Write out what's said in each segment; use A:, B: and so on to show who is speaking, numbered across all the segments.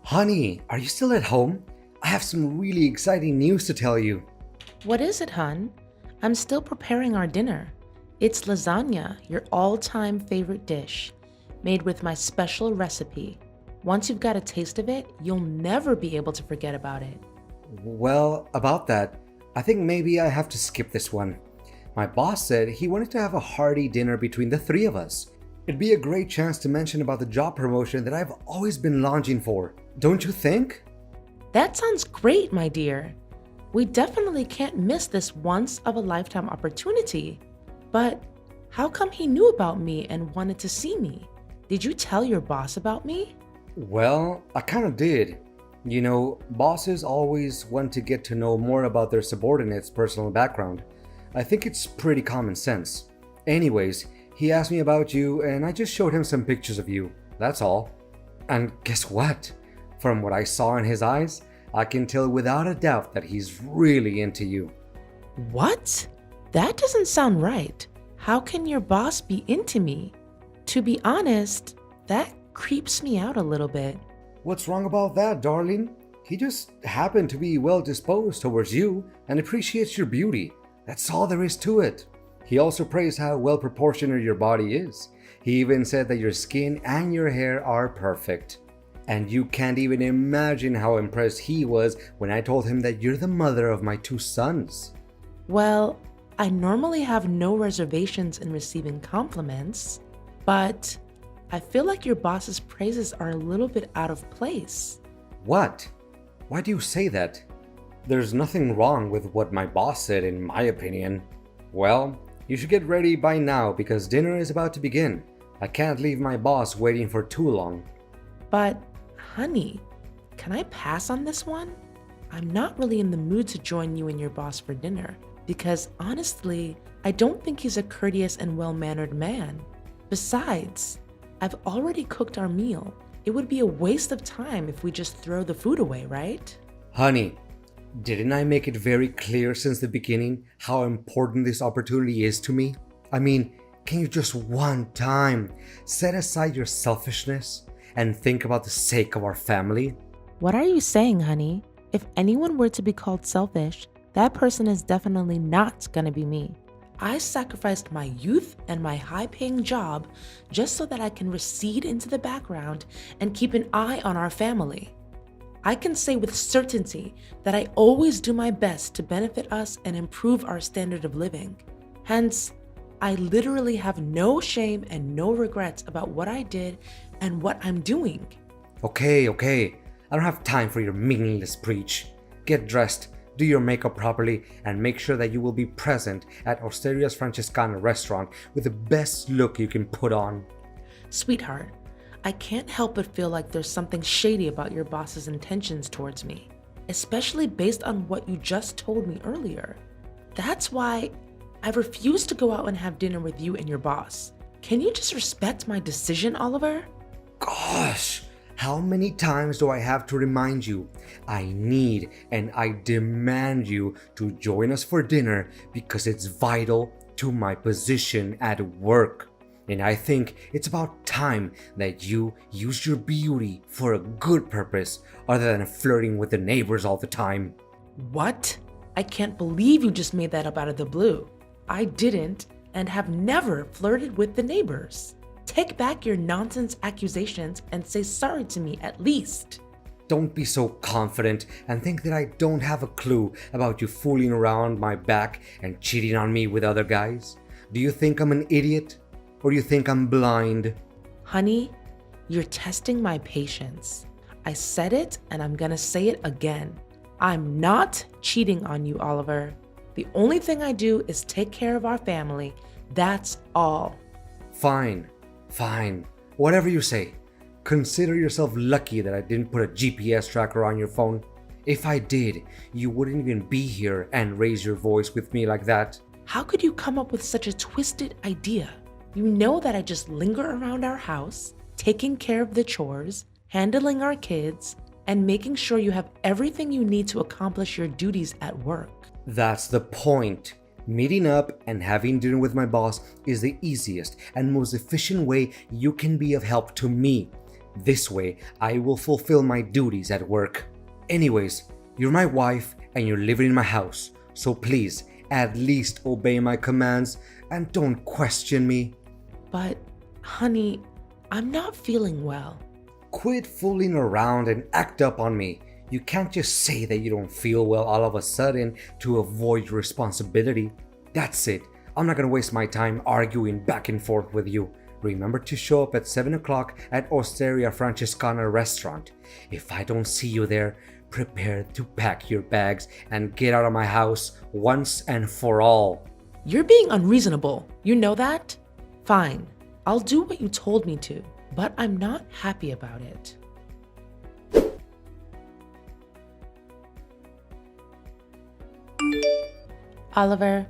A: Honey, are you still at home? I have some really exciting news to tell you.
B: What is it, hun? I'm still preparing our dinner. It's lasagna, your all-time favorite dish, made with my special recipe. Once you've got a taste of it, you'll never be able to forget about it.
A: Well, about that, I think maybe I have to skip this one. My boss said he wanted to have a hearty dinner between the three of us. It'd be a great chance to mention about the job promotion that I've always been longing for. Don't you think?
B: That sounds great, my dear. We definitely can't miss this once-of-a-lifetime opportunity. But how come he knew about me and wanted to see me? Did you tell your boss about me?
A: Well, I kind of did. You know, bosses always want to get to know more about their subordinates' personal background. I think it's pretty common sense. Anyways, he asked me about you and I just showed him some pictures of you. That's all. And guess what? From what I saw in his eyes, I can tell without a doubt that he's really into you.
B: What? That doesn't sound right. How can your boss be into me? To be honest, that creeps me out a little bit.
A: What's wrong about that, darling? He just happened to be well disposed towards you and appreciates your beauty. That's all there is to it. He also praised how well proportioned your body is. He even said that your skin and your hair are perfect. And you can't even imagine how impressed he was when I told him that you're the mother of my two sons.
B: Well, I normally have no reservations in receiving compliments, but I feel like your boss's praises are a little bit out of place.
A: What? Why do you say that? There's nothing wrong with what my boss said, in my opinion. Well, you should get ready by now because dinner is about to begin. I can't leave my boss waiting for too long.
B: But, honey, can I pass on this one? I'm not really in the mood to join you and your boss for dinner because honestly, I don't think he's a courteous and well-mannered man. Besides, I've already cooked our meal. It would be a waste of time if we just throw the food away, right?
A: Honey, didn't I make it very clear since the beginning how important this opportunity is to me? I mean, can you just one time set aside your selfishness and think about the sake of our family?
B: What are you saying, honey? If anyone were to be called selfish, that person is definitely not gonna be me. I sacrificed my youth and my high-paying job just so that I can recede into the background and keep an eye on our family. I can say with certainty that I always do my best to benefit us and improve our standard of living. Hence, I literally have no shame and no regrets about what I did and what I'm doing.
A: Okay. I don't have time for your meaningless preach. Get dressed, do your makeup properly, and make sure that you will be present at Osteria's Francescana restaurant with the best look you can put on.
B: Sweetheart, I can't help but feel like there's something shady about your boss's intentions towards me, especially based on what you just told me earlier. That's why I refuse to go out and have dinner with you and your boss. Can you just respect my decision, Oliver?
A: Gosh, how many times do I have to remind you? I need and I demand you to join us for dinner because it's vital to my position at work. And I think it's about time that you use your beauty for a good purpose other than flirting with the neighbors all the time.
B: What? I can't believe you just made that up out of the blue. I didn't and have never flirted with the neighbors. Take back your nonsense accusations and say sorry to me at least.
A: Don't be so confident and think that I don't have a clue about you fooling around my back and cheating on me with other guys. Do you think I'm an idiot? Or do you think I'm blind?
B: Honey, you're testing my patience. I said it and I'm gonna say it again. I'm not cheating on you, Oliver. The only thing I do is take care of our family. That's all.
A: Fine. Whatever you say. Consider yourself lucky that I didn't put a GPS tracker on your phone. If I did, you wouldn't even be here and raise your voice with me like that.
B: How could you come up with such a twisted idea? You know that I just linger around our house, taking care of the chores, handling our kids, and making sure you have everything you need to accomplish your duties at work.
A: That's the point. Meeting up and having dinner with my boss is the easiest and most efficient way you can be of help to me. This way, I will fulfill my duties at work. Anyways, you're my wife and you're living in my house, so please, at least obey my commands and don't question me.
B: But, honey, I'm not feeling well.
A: Quit fooling around and act up on me. You can't just say that you don't feel well all of a sudden to avoid your responsibility. That's it. I'm not gonna waste my time arguing back and forth with you. Remember to show up at 7 o'clock at Osteria Francescana restaurant. If I don't see you there, prepare to pack your bags and get out of my house once and for all.
B: You're being unreasonable. You know that? Fine. I'll do what you told me to, but I'm not happy about it. Oliver,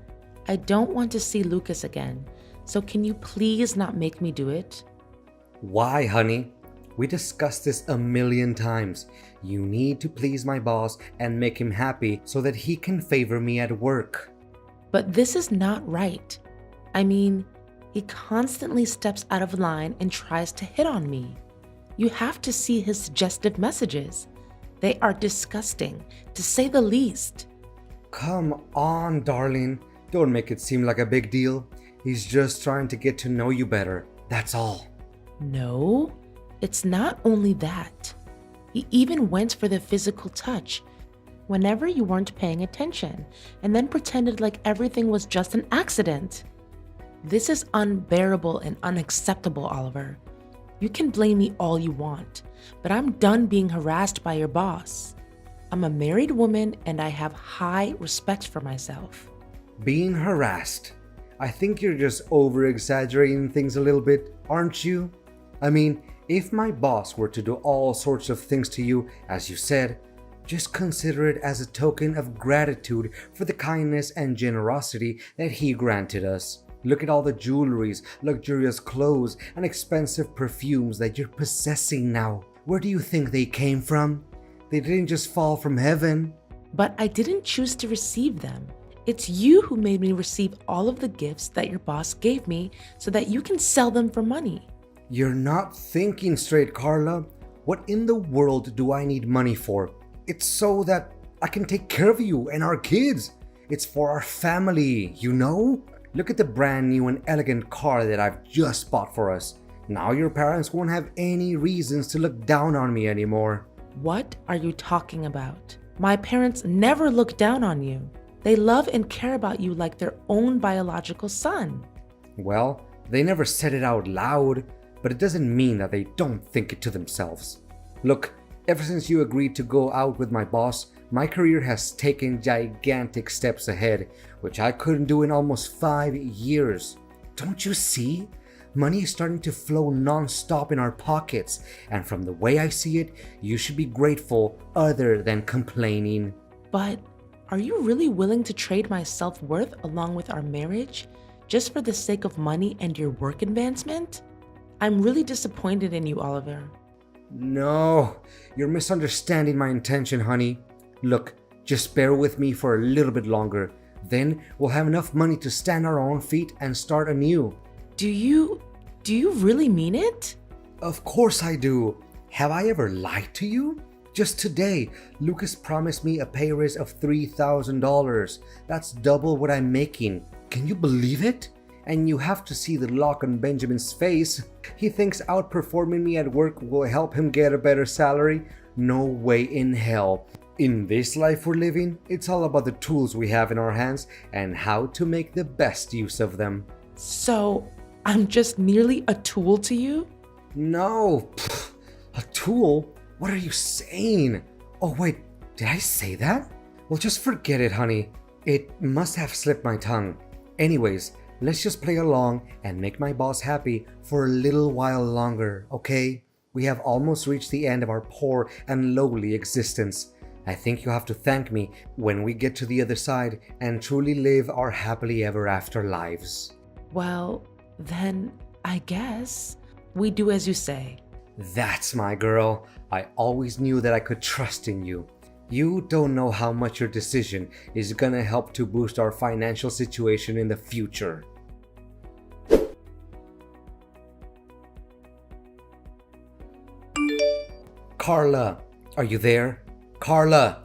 B: I don't want to see Lucas again, so can you please not make me do it?
A: Why, honey? We discussed this a million times. You need to please my boss and make him happy so that he can favor me at work.
B: But this is not right. I mean, he constantly steps out of line and tries to hit on me. You have to see his suggestive messages. They are disgusting, to say the least.
A: Come on, darling. Don't make it seem like a big deal. He's just trying to get to know you better. That's all.
B: No, it's not only that. He even went for the physical touch whenever you weren't paying attention and then pretended like everything was just an accident. This is unbearable and unacceptable, Oliver. You can blame me all you want, but I'm done being harassed by your boss. I'm a married woman and I have high respect for myself.
A: Being harassed? I think you're just over-exaggerating things a little bit, aren't you? I mean, if my boss were to do all sorts of things to you, as you said, just consider it as a token of gratitude for the kindness and generosity that he granted us. Look at all the jewelries, luxurious clothes, and expensive perfumes that you're possessing now. Where do you think they came from? They didn't just fall from heaven.
B: But I didn't choose to receive them. It's you who made me receive all of the gifts that your boss gave me so that you can sell them for money.
A: You're not thinking straight, Carla. What in the world do I need money for? It's so that I can take care of you and our kids. It's for our family, you know? Look at the brand new and elegant car that I've just bought for us. Now your parents won't have any reasons to look down on me anymore.
B: What are you talking about? My parents never look down on you. They love and care about you like their own biological son.
A: Well, they never said it out loud, but it doesn't mean that they don't think it to themselves. Look, ever since you agreed to go out with my boss, my career has taken gigantic steps ahead, which I couldn't do in almost 5 years. Don't you see? Money is starting to flow non-stop in our pockets, and from the way I see it, you should be grateful other than complaining.
B: But are you really willing to trade my self-worth along with our marriage just for the sake of money and your work advancement? I'm really disappointed in you, Oliver.
A: No, you're misunderstanding my intention, honey. Look, just bear with me for a little bit longer. Then we'll have enough money to stand on our own feet and start anew.
B: Do you really mean it?
A: Of course I do. Have I ever lied to you? Just today, Lucas promised me a pay raise of $3,000. That's double what I'm making. Can you believe it? And you have to see the look on Benjamin's face. He thinks outperforming me at work will help him get a better salary. No way in hell. In this life we're living, it's all about the tools we have in our hands and how to make the best use of them.
B: So, I'm just merely a tool to you?
A: No, a tool? What are you saying? Oh wait, did I say that? Well, just forget it, honey. It must have slipped my tongue. Anyways, let's just play along and make my boss happy for a little while longer, okay? We have almost reached the end of our poor and lowly existence. I think you'll have to thank me when we get to the other side and truly live our happily ever after lives.
B: Well, then I guess we do as you say.
A: That's my girl. I always knew that I could trust in you. You don't know how much your decision is gonna help to boost our financial situation in the future. Carla, are you there? Carla!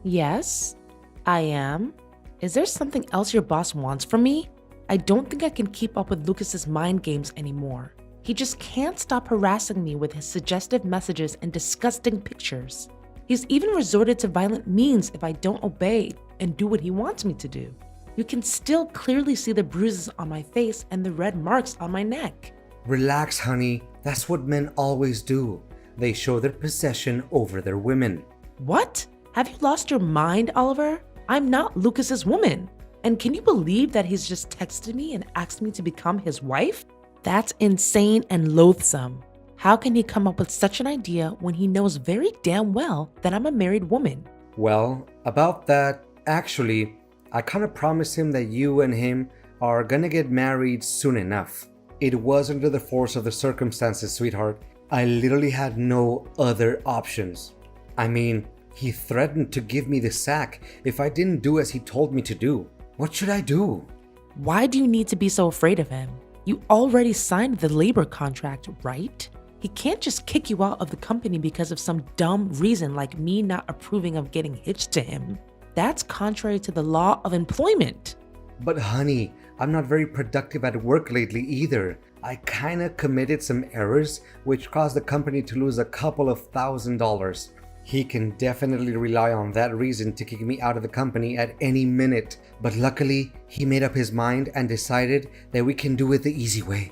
B: Yes, I am. Is there something else your boss wants from me? I don't think I can keep up with Lucas's mind games anymore. He just can't stop harassing me with his suggestive messages and disgusting pictures. He's even resorted to violent means if I don't obey and do what he wants me to do. You can still clearly see the bruises on my face and the red marks on my neck.
A: Relax, honey. That's what men always do. They show their possession over their women.
B: What? Have you lost your mind, Oliver? I'm not Lucas's woman. And can you believe that he's just texted me and asked me to become his wife? That's insane and loathsome. How can he come up with such an idea when he knows very damn well that I'm a married woman?
A: Well, about that, actually, I kind of promised him that you and him are gonna get married soon enough. It was under the force of the circumstances, sweetheart. I literally had no other options. I mean, he threatened to give me the sack if I didn't do as he told me to do. What should I do?
B: Why do you need to be so afraid of him? You already signed the labor contract, right? He can't just kick you out of the company because of some dumb reason like me not approving of getting hitched to him. That's contrary to the law of employment.
A: But honey, I'm not very productive at work lately either. I kinda committed some errors which caused the company to lose a couple of $1,000s. He can definitely rely on that reason to kick me out of the company at any minute. But luckily, he made up his mind and decided that we can do it the easy way.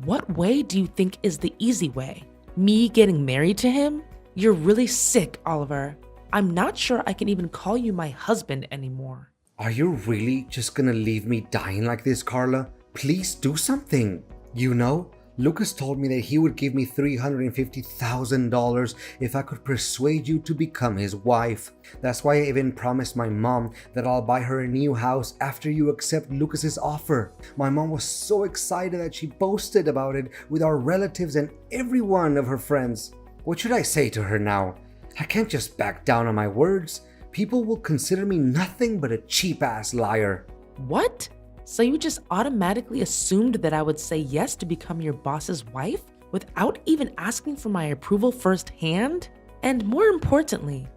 B: What way do you think is the easy way? Me getting married to him? You're really sick, Oliver. I'm not sure I can even call you my husband anymore.
A: Are you really just gonna leave me dying like this, Carla? Please do something. You know, Lucas told me that he would give me $350,000 if I could persuade you to become his wife. That's why I even promised my mom that I'll buy her a new house after you accept Lucas's offer. My mom was so excited that she boasted about it with our relatives and every one of her friends. What should I say to her now? I can't just back down on my words. People will consider me nothing but a cheap-ass liar.
B: What? So you just automatically assumed that I would say yes to become your boss's wife without even asking for my approval firsthand? And more importantly,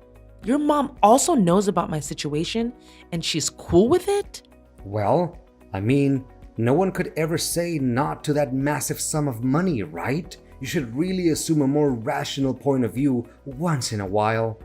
B: your mom also knows about my situation and she's cool with it?
A: Well, I mean, no one could ever say not to that massive sum of money, right? You should really assume a more rational point of view once in a while.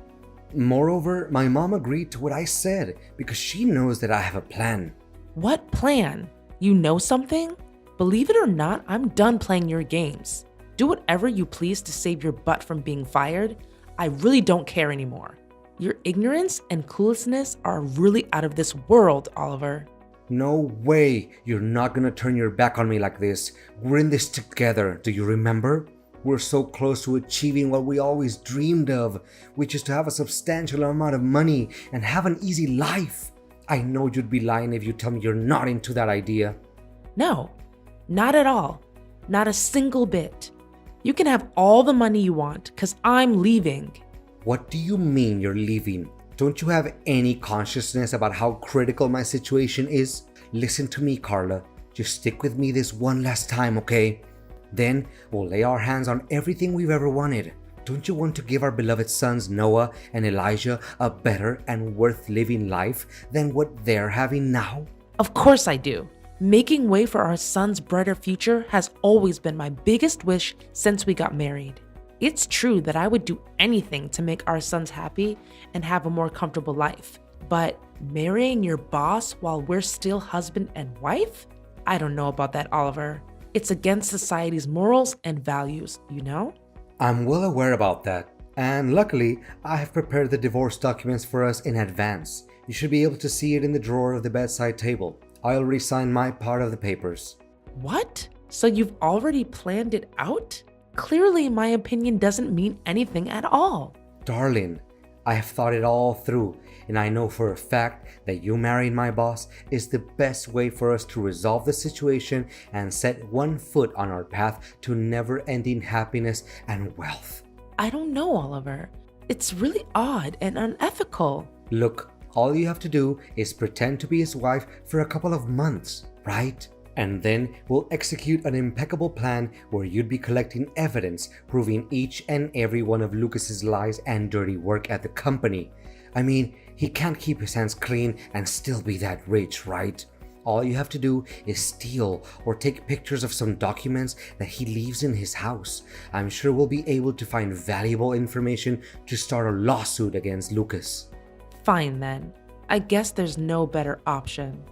A: Moreover, my mom agreed to what I said because she knows that I have a plan.
B: What plan? You know something? Believe it or not, I'm done playing your games. Do whatever you please to save your butt from being fired. I really don't care anymore. Your ignorance and cluelessness are really out of this world, Oliver.
A: No way, you're not gonna turn your back on me like this. We're in this together, do you remember? We're so close to achieving what we always dreamed of, which is to have a substantial amount of money and have an easy life. I know you'd be lying if you tell me you're not into that idea.
B: No, not at all. Not a single bit. You can have all the money you want, because I'm leaving.
A: What do you mean you're leaving? Don't you have any consciousness about how critical my situation is? Listen to me, Carla. Just stick with me this one last time, okay? Then we'll lay our hands on everything we've ever wanted. Don't you want to give our beloved sons Noah and Elijah a better and worth living life than what they're having now?
B: Of course I do. Making way for our son's brighter future has always been my biggest wish since we got married. It's true that I would do anything to make our sons happy and have a more comfortable life. But marrying your boss while we're still husband and wife? I don't know about that, Oliver. It's against society's morals and values, you know?
A: I'm well aware about that. And luckily, I have prepared the divorce documents for us in advance. You should be able to see it in the drawer of the bedside table. I already signed my part of the papers.
B: What? So you've already planned it out? Clearly, my opinion doesn't mean anything at all.
A: Darling, I have thought it all through, and I know for a fact that you marrying my boss is the best way for us to resolve the situation and set one foot on our path to never-ending happiness and wealth.
B: I don't know, Oliver. It's really odd and unethical.
A: Look, all you have to do is pretend to be his wife for a couple of months, right? And then we'll execute an impeccable plan where you'd be collecting evidence proving each and every one of Lucas's lies and dirty work at the company. I mean, he can't keep his hands clean and still be that rich, right? All you have to do is steal or take pictures of some documents that he leaves in his house. I'm sure we'll be able to find valuable information to start a lawsuit against Lucas.
B: Fine then. I guess there's no better option.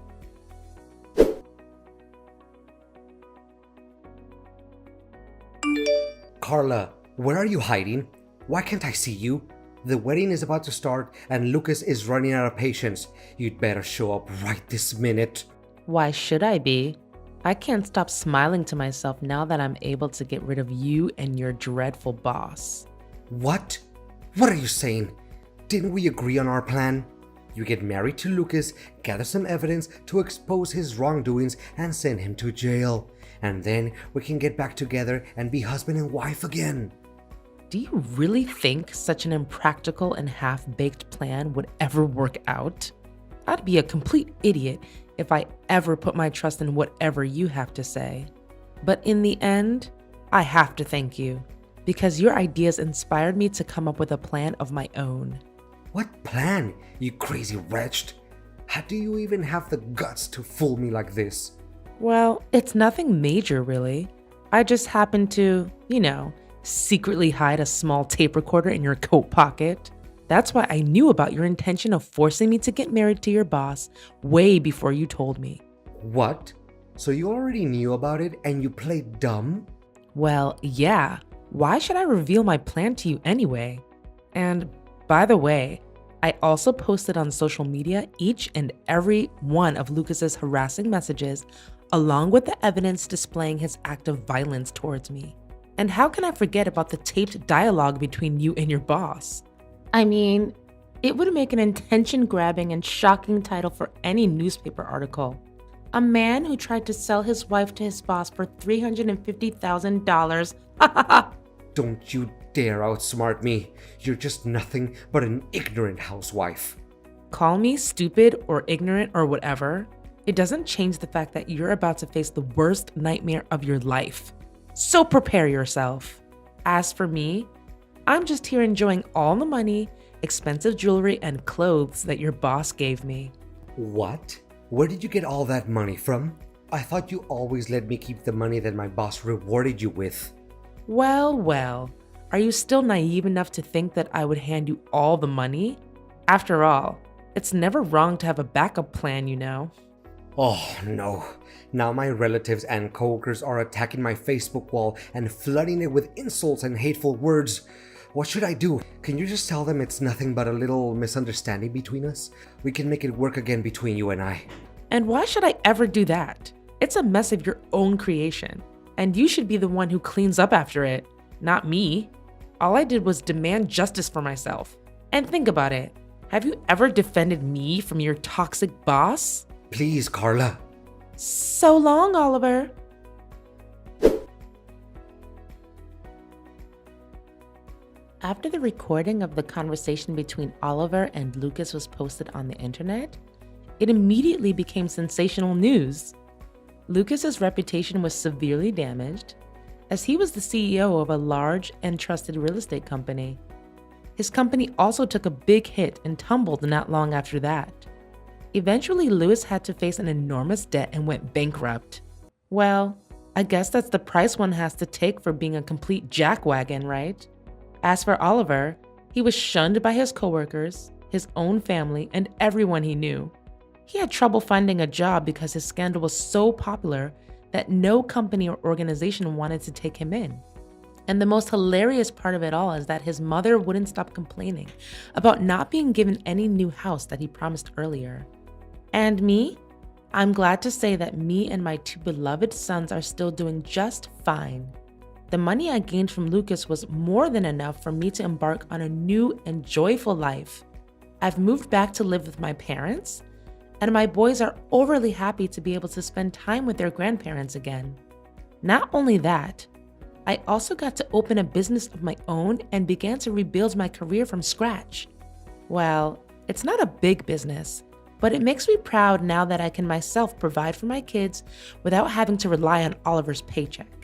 A: Carla, where are you hiding? Why can't I see you? The wedding is about to start and Lucas is running out of patience. You'd better show up right this minute.
B: Why should I be? I can't stop smiling to myself now that I'm able to get rid of you and your dreadful boss.
A: What? What are you saying? Didn't we agree on our plan? You get married to Lucas, gather some evidence to expose his wrongdoings and send him to jail. And then we can get back together and be husband and wife again.
B: Do you really think such an impractical and half-baked plan would ever work out? I'd be a complete idiot if I ever put my trust in whatever you have to say. But in the end, I have to thank you, because your ideas inspired me to come up with a plan of my own.
A: What plan, you crazy wretch? How do you even have the guts to fool me like this?
B: Well, it's nothing major, really. I just happened to, secretly hide a small tape recorder in your coat pocket. That's why I knew about your intention of forcing me to get married to your boss way before you told me.
A: What? So you already knew about it and you played dumb?
B: Well, yeah. Why should I reveal my plan to you anyway? And by the way, I also posted on social media each and every one of Lucas's harassing messages, along with the evidence displaying his act of violence towards me. And how can I forget about the taped dialogue between you and your boss? I mean, it would make an attention-grabbing and shocking title for any newspaper article. A man who tried to sell his wife to his boss for $350,000.
A: Don't you dare outsmart me. You're just nothing but an ignorant housewife.
B: Call me stupid or ignorant or whatever. It doesn't change the fact that you're about to face the worst nightmare of your life. So prepare yourself. As for me, I'm just here enjoying all the money, expensive jewelry, and clothes that your boss gave me.
A: What? Where did you get all that money from? I thought you always let me keep the money that my boss rewarded you with.
B: Well. Are you still naive enough to think that I would hand you all the money? After all, it's never wrong to have a backup plan,
A: Oh no. Now my relatives and coworkers are attacking my Facebook wall and flooding it with insults and hateful words. What should I do? Can you just tell them it's nothing but a little misunderstanding between us? We can make it work again between you and I.
B: And why should I ever do that? It's a mess of your own creation, and you should be the one who cleans up after it, not me. All I did was demand justice for myself. And think about it. Have you ever defended me from your toxic boss?
A: Please, Carla.
B: So long, Oliver. After the recording of the conversation between Oliver and Lucas was posted on the internet, it immediately became sensational news. Lucas's reputation was severely damaged, as he was the CEO of a large and trusted real estate company. His company also took a big hit and tumbled not long after that. Eventually, Lewis had to face an enormous debt and went bankrupt. Well, I guess that's the price one has to take for being a complete jackwagon, right? As for Oliver, he was shunned by his coworkers, his own family, and everyone he knew. He had trouble finding a job because his scandal was so popular that no company or organization wanted to take him in. And the most hilarious part of it all is that his mother wouldn't stop complaining about not being given any new house that he promised earlier. And me? I'm glad to say that me and my two beloved sons are still doing just fine. The money I gained from Lucas was more than enough for me to embark on a new and joyful life. I've moved back to live with my parents, and my boys are overly happy to be able to spend time with their grandparents again. Not only that, I also got to open a business of my own and began to rebuild my career from scratch. Well, it's not a big business, But it makes me proud now that I can myself provide for my kids without having to rely on Oliver's paycheck.